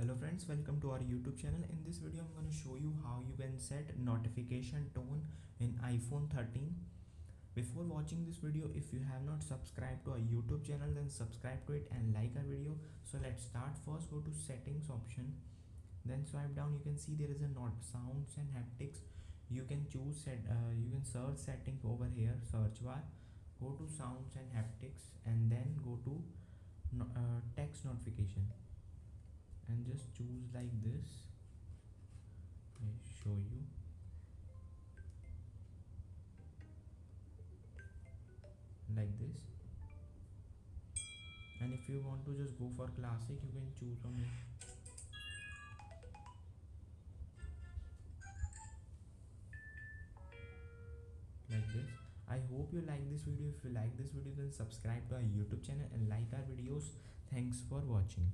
Hello friends, welcome to our YouTube channel. In this video I'm going to show you how you can set notification tone in iPhone 13. Before watching this video, if you have not subscribed to our YouTube channel, then subscribe to it and like our video. So let's start. First go to settings option, then swipe down. You can see there is a not sounds and haptics. You can choose you can search settings over here, search bar. Go to sounds and haptics and then go to text notification and just choose like this. I show you like this, and if you want to just go for classic, you can choose from it like this. I hope you like this video. If you like this video, then subscribe to our YouTube channel and like our videos. Thanks for watching.